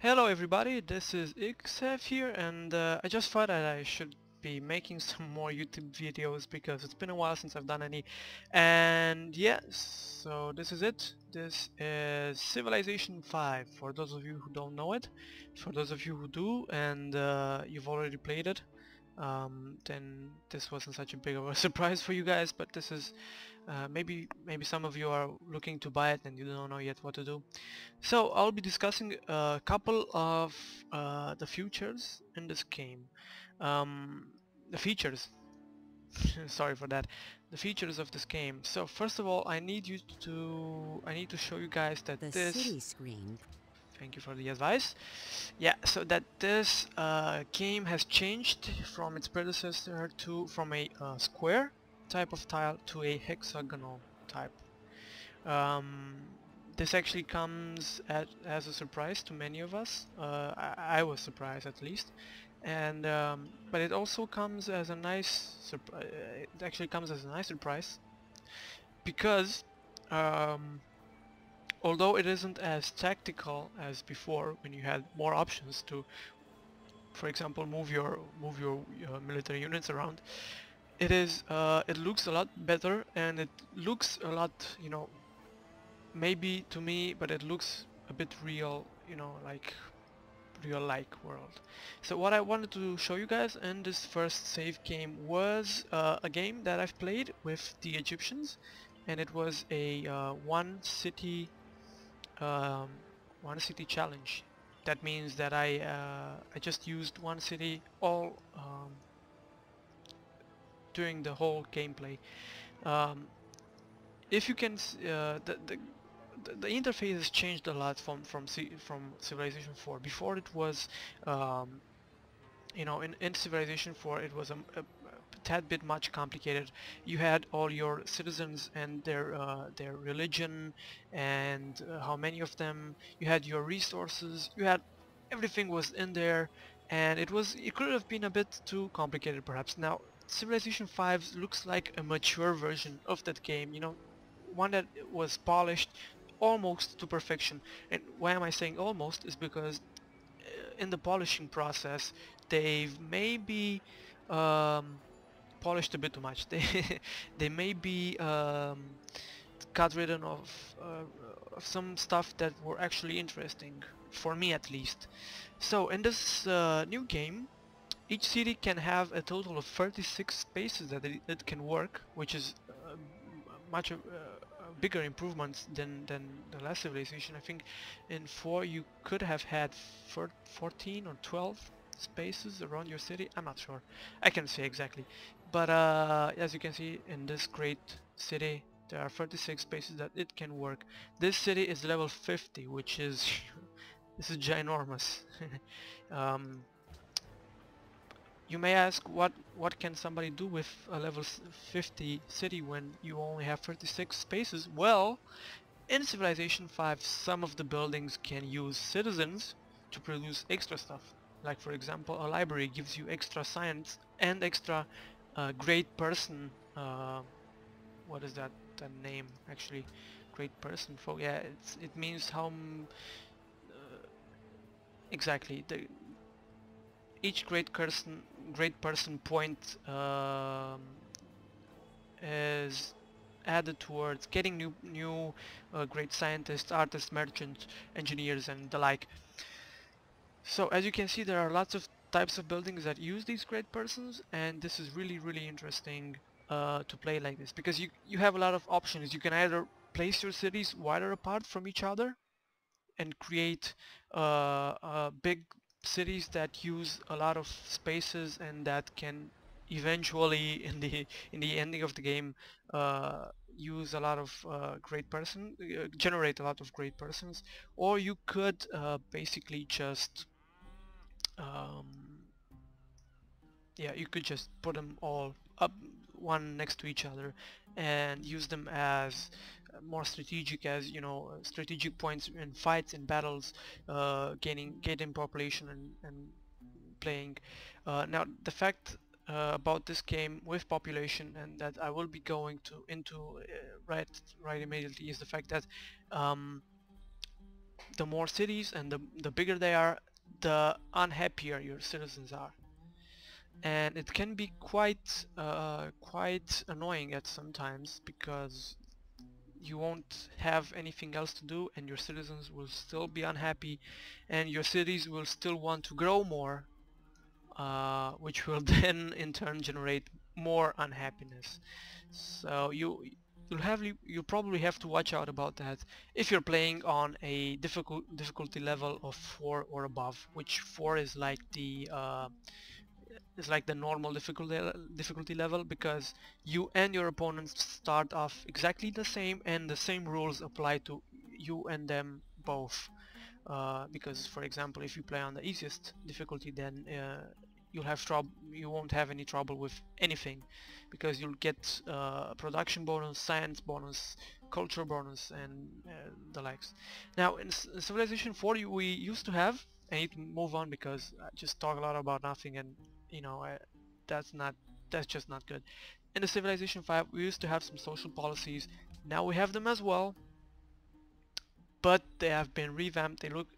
Hello everybody, this is XF here, and I just thought that I should be making some more YouTube videos because it's been a while since I've done any. And yeah, so this is it. This is Civilization 5 for those of you who don't know it. For those of you who do and you've already played it, then this wasn't such a big of a surprise for you guys, but this is maybe some of you are looking to buy it and you don't know yet what to do. So I'll be discussing a couple of the features in this game. The features, sorry for that. The features of this game. So first of all, I need to show you guys that The this. city screen. Thank you for the advice. Yeah, so that this game has changed from its predecessor from a square type of tile to a hexagonal type. Um, this actually comes as a surprise to many of us. I was surprised at least, and but it also comes as a nice surprise. It actually comes as a nice surprise because um, although it isn't as tactical as before, when you had more options to, for example, move your military units around, it looks a lot better and it looks a lot, maybe to me, but it looks a bit real, like real-like world. So what I wanted to show you guys in this first save game was a game that I've played with the Egyptians, and it was a um, one city challenge. That means that I just used one city all during the whole gameplay. Um, if you can, the interface has changed a lot from Civilization 4. Before it was, um, in Civilization 4 it was a tad bit much complicated. You had all your citizens and their religion and how many of them. You had your resources. You had everything was in there, and it could have been a bit too complicated perhaps. Now Civilization 5 looks like a mature version of that game. One that was polished almost to perfection. And why am I saying almost is because in the polishing process they've maybe um, polished a bit too much. They maybe got rid of some stuff that were actually interesting for me at least. So in this new game, each city can have a total of 36 spaces that it can work, which is much bigger improvements than the last civilization. I think in 4 you could have had 14 or 12 spaces around your city. I'm not sure. I can't say exactly. But as you can see in this great city, there are 36 spaces that it can work. This city is level 50, which is this is ginormous. um, you may ask, what can somebody do with a level 50 city when you only have 36 spaces? Well, in Civilization 5 some of the buildings can use citizens to produce extra stuff. Like for example, a library gives you extra science and extra great person, what is that name actually? Great person for, yeah, it means how exactly the each great person point is added towards getting new great scientists, artists, merchants, engineers, and the like. So as you can see, there are lots of types of buildings that use these great persons, and this is really interesting to play like this because you have a lot of options. You can either place your cities wider apart from each other and create big cities that use a lot of spaces and that can eventually in the ending of the game use a lot of generate a lot of great persons, or you could basically just um, yeah, you could just put them all up one next to each other and use them as more strategic, as strategic points in fights and battles, gaining population and playing. Now the fact about this game with population, and that I will be going into right immediately, is the fact that um, the more cities and the bigger they are, the unhappier your citizens are. And it can be quite annoying at sometimes, because you won't have anything else to do and your citizens will still be unhappy, and your cities will still want to grow more, which will then in turn generate more unhappiness. So you'll probably have to watch out about that if you're playing on a difficulty level of 4 or above, which 4 is like the normal difficulty level, because you and your opponents start off exactly the same and the same rules apply to you and them both. Because for example, if you play on the easiest difficulty, then you won't have any trouble with anything, because you'll get production bonus, science bonus, culture bonus, and the likes. Now in Civilization 4 we used to have, I need to move on because I just talk a lot about nothing, and you know, that's just not good. In the Civilization 5 we used to have some social policies. Now we have them as well, but they have been revamped. They look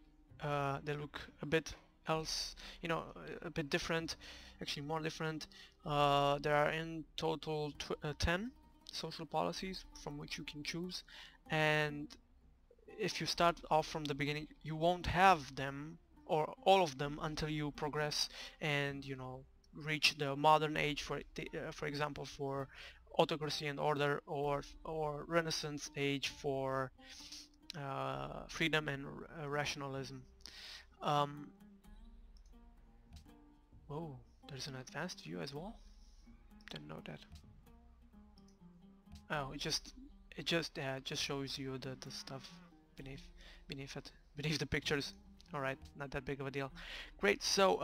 a bit else, you know, a bit different, actually more different. There are in total 10 social policies from which you can choose, and if you start off from the beginning you won't have them or all of them until you progress and, you know, reach the modern age, for example for autocracy and order, or Renaissance age for freedom and rationalism. Um, oh, there's an advanced view as well. Didn't know that. Oh, it just shows you the stuff beneath the pictures. All right, not that big of a deal. Great. So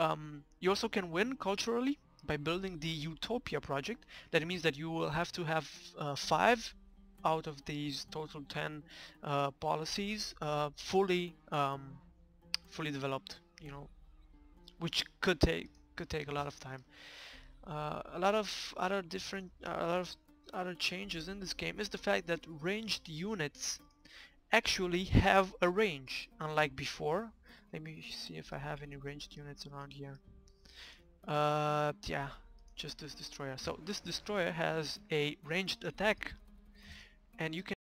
you also can win culturally by building the Utopia project. That means that you will have to have 5 out of these total 10 policies fully developed, you know, which could take a lot of time. A lot of other changes in this game is the fact that ranged units actually have a range, unlike before. Let me see if I have any ranged units around here. Yeah, just this destroyer. So this destroyer has a ranged attack, and you can